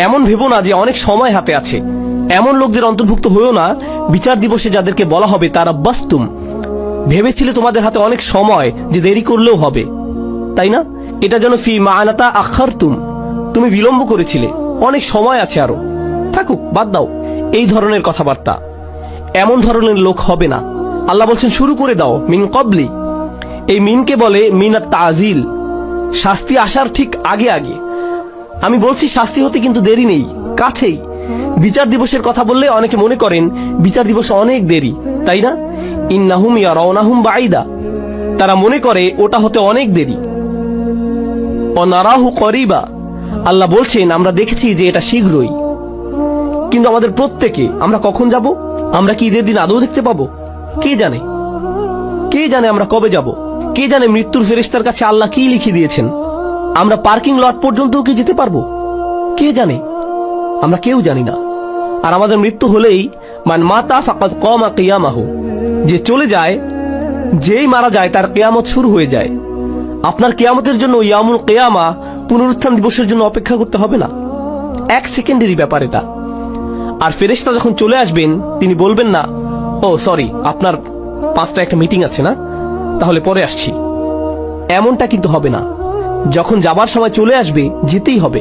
এমন ভেবো না যে অনেক সময় হাতে আছে। এমন লোকদের অন্তর্ভুক্ত হয়েও না বিচার দিবসে যাদেরকে বলা হবে তারা বাস্তুম, ভেবেছিলে তোমাদের হাতে অনেক সময় যে দেরি করলেও হবে, তাই না? এটা যেন ফি মাআনাতা আখারতুম, তুমি বিলম্ব করেছিলে, অনেক সময় আছে, আরো থাকুক, বাদ দাও। এই ধরনের কথাবার্তা, এমন ধরনের লোক হবে না। আল্লাহ বলছেন শুরু করে দাও মিন কবলি। এই মিনকে বলে মিনাত তাজিল, শাস্তি আসার ঠিক আগে আগে। আমি বলছি শাস্তি হতে কিন্তু দেরি নেই, কাছেই। বিচার দিবসের কথা বললে অনেকে মনে করেন বিচার দিবস অনেক দেরি, তাই না? ইন্নাহুম ইয়ারাউনাহুম বাঈদা, তারা মনে করে ওটা হতে অনেক দেরি। অনারাহু করিবা, আল্লাহ বলছেন আমরা দেখেছি যে এটা শীঘ্রই। কিন্তু আমাদের প্রত্যেকে আমরা কখন যাব? আমরা কি ঈদের দিন আদৌ দেখতে পাবো? কে জানে? কে জানে আমরা কবে যাব? কে জানে মৃত্যুর ফেরেশতার কাছে আল্লাহ কি লিখে দিয়েছেন? আমরা পার্কিং লট পর্যন্তও কি যেতে পারবো? কে জানে? আমরা কেউ জানি না। আর আমাদের মৃত্যু হলেই মান মাতা ফাকাদ কামা কিয়ামাহু, যে চলে যায়, যেই মারা যায় তার কিয়ামত শুরু হয়ে যায়। আপনার কিয়ামতের জন্য ইয়ামুল কিয়ামা, পুনরুত্থান দিবসের জন্য অপেক্ষা করতে হবে না। এক সেকেন্ডেরই ব্যাপার এটা। আর ফেরেশতা যখন চলে আসবেন তিনি বলবেন না, ও সরি আপনার 5টা একটা মিটিং আছে না, তাহলে পরে আসছি। এমনটা কিন্তু হবে না। যখন যাবার সময় চলে আসবে, যেতেই হবে।